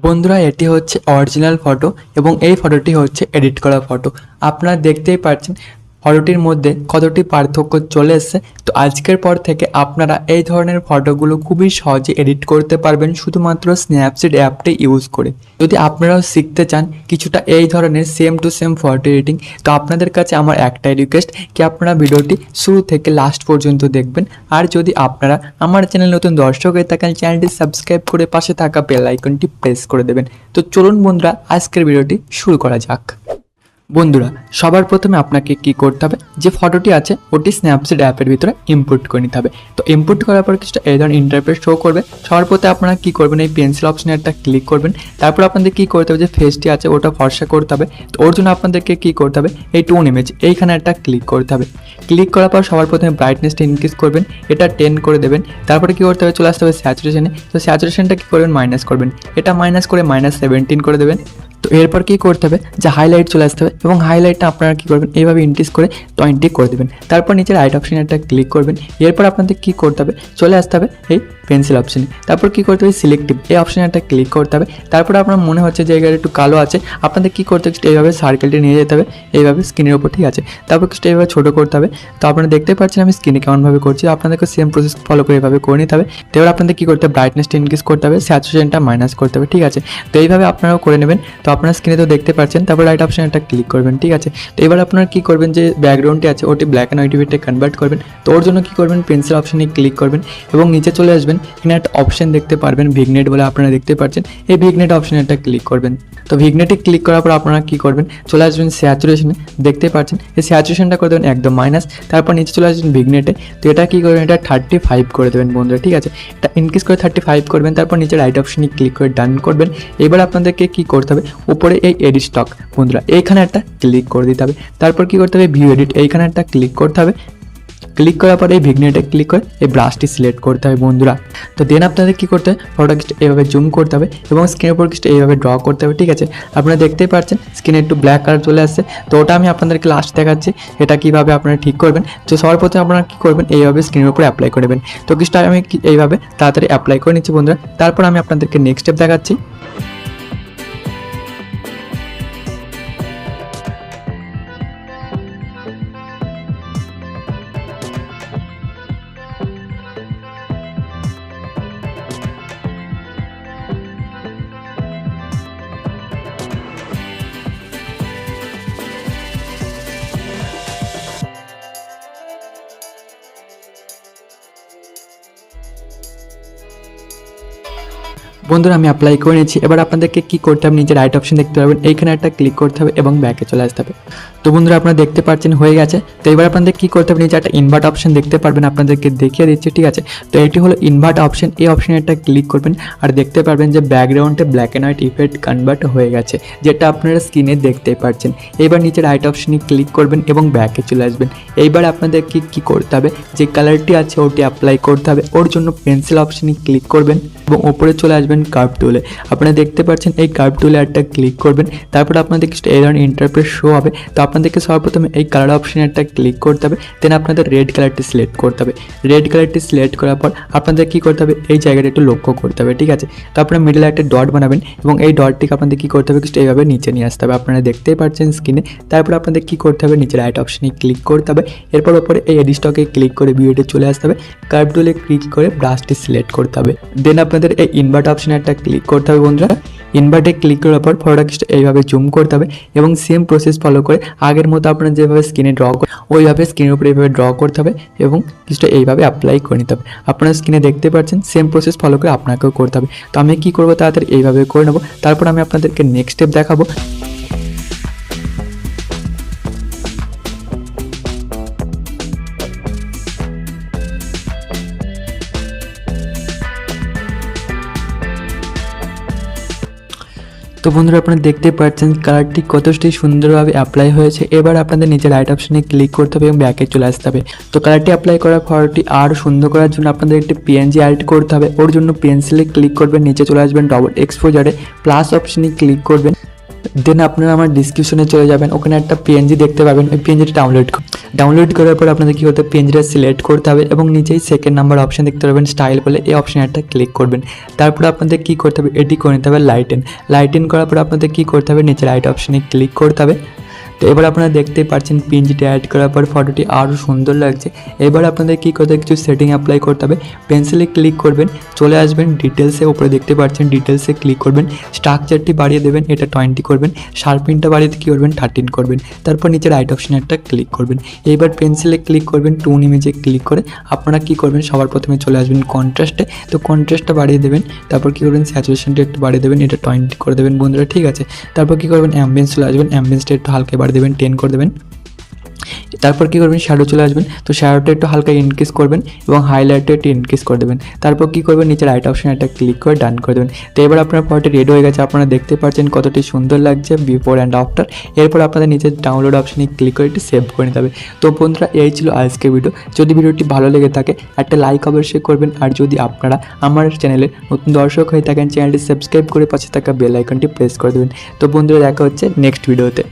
বন্ধুরা এটি হচ্ছে অরিজিনাল ফটো এবং এই ফটোটি হচ্ছে এডিট করা ফটো। আপনারা দেখতেই পাচ্ছেন ফটোটির মধ্যে কতটি পার্থক্য চলে এসেছে। তো আজকের পর থেকে আপনারা এই ধরনের ফটোগুলো খুবই সহজে এডিট করতে পারবেন শুধুমাত্র স্ন্যাপচিট অ্যাপটি ইউজ করে। যদি আপনারাও শিখতে চান কিছুটা এই ধরনের same to same photo editing, তো আপনাদের কাছে আমার একটাই রিকোয়েস্ট কি আপনারা ভিডিওটি শুরু থেকে লাস্ট পর্যন্ত দেখবেন। আর যদি আপনারা আমার চ্যানেল নতুন দর্শক হয়ে থাকেন, চ্যানেলটি সাবস্ক্রাইব করে পাশে থাকা বেল আইকনটি প্রেস করে দেবেন। তো চলুন বন্ধুরা আজকের ভিডিওটি শুরু করা যাক। বন্ধুরা সবার প্রথমে আপনাকে কি করতে হবে, যে ফটোটি আছে ওটি স্ন্যাপচিট অ্যাপের ভিতরে ইম্পোর্ট করে নিতে হবে। তো ইম্পোর্ট করার পর কিছুটা এই ধরনের ইন্টারফেস শো করবে। সবার প্রথমে আপনারা কি করবেন, এই পেন্সিল অপশনে একটা ক্লিক করবেন। তারপর আপনাদের কি করতে হবে, যে ফেসটি আছে ওটা ফর্সা করতে হবে। তো ওর জন্য আপনাদেরকে কি করতে হবে, এই টোন ইমেজ এইখানে একটা ক্লিক করতে হবে। ক্লিক করার পর সবার প্রথমে ব্রাইটনেসটা ইনক্রিজ করবেন, এটা 10 করে দেবেন। তারপরে কি করতে হবে, চলে আসতে হবে স্যাচুরেশনে। তো স্যাচুরেশনটা কি করবেন, মাইনাস করবেন, এটা মাইনাস করে -17 করে দেবেন। তো এরপর কি করতে হবে, যে হাইলাইট চলে আসতে হবে এবং হাইলাইটটা আপনারা কি করবেন, এইভাবে ইনক্রিজ করে 20 করে দেবেন। তারপর নিচে রাইট অপশনে একটা ক্লিক করবেন। এরপর আপনাদের কি করতে হবে, চলে আসতে হবে এই পেন্সিল অপশনে। তারপর কি করতে হবে, সিলেক্টিভ এই অপশনে একটা ক্লিক করতে হবে। তারপর আপনার মনে হচ্ছে যে জায়গাটা একটু কালো আছে, আপনাদের কি করতে হবে, এইভাবে সার্কেলটি নিয়ে যেতে হবে এইভাবে স্ক্রিনের উপর, ঠিক আছে। তারপর কিছু এইভাবে ছোটো করতে হবে। তো আপনারা দেখতে পাচ্ছেন আমি স্ক্রিনে কেমনভাবে করছি, আপনাদেরকে সেম প্রসেস ফলো করে এইভাবে করে নিতে হবে। তো এবার আপনাদের কি করতে হবে, ব্রাইটনেসটা ইনক্রিজ করতে হবে, স্যাচুরেশনটা মাইনাস করতে হবে, ঠিক আছে। তো এইভাবে আপনারাও করে নেবেন। তো আপনার স্ক্রিনে তো দেখতে পাচ্ছেন, তারপর রাইট অপশনে একটা ক্লিক করবেন, ঠিক আছে। তো এবার আপনারা কি করবেন, যে ব্যাকগ্রাউন্ডটি আছে ওটি ব্ল্যাক অ্যান্ড হোয়াইটে কনভার্ট করবেন। তো ওর জন্য কি করবেন, পেন্সিল অপশনে ক্লিক করবেন এবং নিচে চলে আসবেন। এখানে একটা অপশন দেখতে পারবেন ভিগনেট বলে, আপনারা দেখতে পাচ্ছেন এই ভিগনেট অপশনে একটা ক্লিক করবেন। তো ভিগনেটে ক্লিক করার পর আপনারা কি করবেন, চলে আসবেন স্যাচুরেশনে, দেখতে পাচ্ছেন এই স্যাচুরেশনটা করে দেবেন একদম মাইনাস। তারপর নিচে চলে আসবেন ভিগনেটে। তো এটা কি করবেন, এটা 35 করে দেবেন বন্ধুরা, ঠিক আছে। এটা ইনক্রিজ করে 35 করবেন। তারপর নিচে রাইট অপশনে ক্লিক করে ডান করবেন। এবার আপনাদেরকে কি করতে হবে, উপরে এই এডিট স্টক বন্ধুরা এইখানে একটা ক্লিক করে দিতে হবে। তারপর কি করতে হবে, ভিউ এডিট এইখানে একটা ক্লিক করতে হবে। ক্লিক করার পরে এই ভিগনেটে ক্লিক করে এই ব্রাশটি সিলেক্ট করতে হবে বন্ধুরা। তো দেন আপনাদের কি করতে হবে, ফটোটা এইভাবে জুম করতে হবে এবং স্ক্রিনের উপর এইভাবে ড্র করতে হবে, ঠিক আছে। আপনারা দেখতেই পাচ্ছেন স্ক্রিনে একটু ব্ল্যাক কালার চলে আসছে। তো ওটা আমি আপনাদেরকে লাস্ট দেখাচ্ছি এটা কিভাবে আপনারা ঠিক করবেন। তো সবার প্রথমে আপনারা কি করবেন, এইভাবে স্ক্রিনের উপর অ্যাপ্লাই করবেন। তো কিছুটা আমি এইভাবে তাড়াতাড়ি অ্যাপ্লাই করে নিচ্ছি বন্ধুরা। তারপর আমি আপনাদেরকে নেক্সট স্টেপ দেখাচ্ছি। বন্ধুরা আমি অ্যাপ্লাই করে নিয়েছি। এবার আপনাদেরকে কি করতে হবে, নিচে রাইট অপশন দেখতে পাবেন, এইখানে একটা ক্লিক করতে হবে এবং ব্যাকে চলে আসতে হবে। তো বন্ধুরা আপনারা দেখতে পাচ্ছেন হয়ে গেছে। তো এবার আপনাদের কি করতে হবে, নিচে একটা ইনভার্ট অপশন দেখতে পারবেন, আপনাদেরকে দেখিয়ে দিচ্ছি, ঠিক আছে। তো এটি হলো ইনভার্ট অপশন, এই অপশনে একটা ক্লিক করবেন আর দেখতে পারবেন যে ব্যাকগ্রাউন্ডে black and white effect convert হয়ে গেছে, যেটা আপনারা স্ক্রিনে দেখতে পাচ্ছেন। এবার নিচে রাইট অপশনে ক্লিক করবেন এবং ব্যাকে চলে আসবেন। এইবার আপনাদেরকে কি করতে হবে, যে কালারটি আছে ওটি অ্যাপ্লাই করতে হবে। ওর জন্য পেন্সিল অপশনে ক্লিক করবেন এবং ওপরে চলে আসবেন কার্ভ টুলে। আপনারা দেখতে পাচ্ছেন এই কার্ভ টুলে একটা ক্লিক করবেন। তারপর আপনাদের এই ধরনের ইন্টারফেস শো হবে। তো আপনাদেরকে সর্বপ্রথমে এই কালার অপশনে একটা ক্লিক করতে হবে, দেন আপনাদের রেড কালারটি সিলেক্ট করতে হবে। রেড কালারটি সিলেক্ট করার পর আপনাদের কি করতে হবে, এই জায়গাটা একটু লক্ষ্য করতে হবে, ঠিক আছে। তো আপনারা মিডলে একটা ডট বানাবেন এবং এই ডটটিকে আপনাদের কি করতে হবে, এইভাবে নিচে নিয়ে আসতে হবে, আপনারা দেখতেই পাচ্ছেন স্ক্রিনে। তারপর আপনাদের কি করতে হবে, নিচে রাইট অপশনে ক্লিক করতে হবে। এরপর ওপরে এই এডিট স্টকে ক্লিক করে ভিউতে চলে আসতে হবে। কার্ভ টুলে ক্লিক করে ব্রাশটি সিলেক্ট করতে হবে। দেন আপনাদের এই ইনভার্ট অপশনে একটা ক্লিক করতে হবে বন্ধুরা। ইনভার্টে ক্লিক করার পর ফটোটা এইভাবে জুম করতে হবে এবং সেম প্রসেস ফলো করে আগের মতো আপনারা যেভাবে স্ক্রিনে ড্র করে ওইভাবে স্ক্রিনের উপরে এইভাবে ড্র করতে হবে এবং কিছুটা এইভাবে অ্যাপ্লাই করে নিতে হবে। আপনারা স্ক্রিনে দেখতে পাচ্ছেন সেম প্রসেস ফলো করে আপনাকেও করতে হবে। তো আমি কি করবো, তাড়াতাড়ি এইভাবে করে নেবো। তারপর আমি আপনাদেরকে নেক্সট স্টেপ দেখাবো। তো বন্ধুরা আপনারা দেখতে পাচ্ছেন কালারটি কতটি সুন্দরভাবে অ্যাপ্লাই হয়েছে। এবার আপনাদের নিচে রাইট অপশনে ক্লিক করতে হবে এবং ব্যাকে চলে আসতে হবে। তো কালারটি অ্যাপ্লাই করার ফটোটি আরও সুন্দর করার জন্য আপনাদের একটি পিএনজি অ্যাড করতে হবে। ওর জন্য পেন্সিলে ক্লিক করবেন, নিচে চলে আসবেন, ডবল এক্সপোজারে প্লাস অপশনে ক্লিক করবেন। দেন আপনারা আমার ডিসক্রিপশনে চলে যাবেন, ওখানে একটা পিএনজি দেখতে পাবেন, ওই পিএনজিটি ডাউনলোড ডাউনলোড করার পর আপনাদের কী করতে হবে, পেজটা সিলেক্ট করতে হবে এবং নিচেই সেকেন্ড নাম্বার অপশন দেখতে পাবেন স্টাইল বলে, এই অপশানে একটা ক্লিক করবেন। তারপর আপনাদের কী করতে হবে, এটি করে নিতে হবে লাইটেন করার পর আপনাদের কী করতে হবে, নিচে রাইট অপশানে ক্লিক করতে হবে। তো এবার আপনারা দেখতেই পাচ্ছেন পিএনজিটা অ্যাড করার পর ফটোটি আরও সুন্দর লাগছে। এবার আপনাদের কী করতে হবে, কিছু সেটিং অ্যাপ্লাই করতে হবে। পেন্সিলে ক্লিক করবেন, চলে আসবেন ডিটেলসে, উপরে দেখতে পাচ্ছেন ডিটেলসে ক্লিক করবেন, স্ট্রাকচারটি বাড়িয়ে দেবেন, এটা 20 করবেন, শার্পিনটা বাড়িয়ে কী করবেন 13 করবেন। তারপর নিচে রাইট অপশানে একটা ক্লিক করবেন। এইবার পেন্সিলে ক্লিক করবেন, টুন ইমেজে ক্লিক করে আপনারা কী করবেন, সবার প্রথমে চলে আসবেন কন্ট্রাস্টে, তো কন্ট্রাস্টটা বাড়িয়ে দেবেন। তারপর কী করবেন, স্যাচুরেশনটা একটু বাড়িয়ে দেবেন, এটা 20 করে দেবেন বন্ধুরা, ঠিক আছে। তারপর কী করবেন, অ্যাম্বিয়েন্স চলে আসবেন, অ্যাম্বিয়েন্সটা একটু হালকা বাড়িয়ে দেবেন, 10 করে দেবেন। তারপর কী করবেন, শ্যাডো চলে আসবেন, তো শ্যাডোটা একটু হালকা ইনক্রিজ করবেন এবং হাইলাইটটা একটু ইনক্রিজ করে দেবেন। তারপর কী করবেন, নিচে রাইট অপশানে একটা ক্লিক করে ডান করে দেবেন। তো এবার আপনার ফটোটি রেডি হয়ে গেছে, আপনারা দেখতে পাচ্ছেন কতটি সুন্দর লাগছে বিফোর অ্যান্ড আফটার। এরপর আপনাদের নিচে ডাউনলোড অপশানে ক্লিক করে একটু সেভ করে নিতে হবে। তো বন্ধুরা, এই ছিল আজকের ভিডিও। যদি ভিডিওটি ভালো লেগে থাকে একটা লাইক অবশ্যই করবেন, আর যদি আপনারা আমার চ্যানেলে নতুন দর্শক হয়ে থাকেন চ্যানেলটি সাবস্ক্রাইব করে পাশে থাকা বেল আইকনটি প্রেস করে দেবেন। তো বন্ধুরা, দেখা হচ্ছে নেক্সট ভিডিওতে।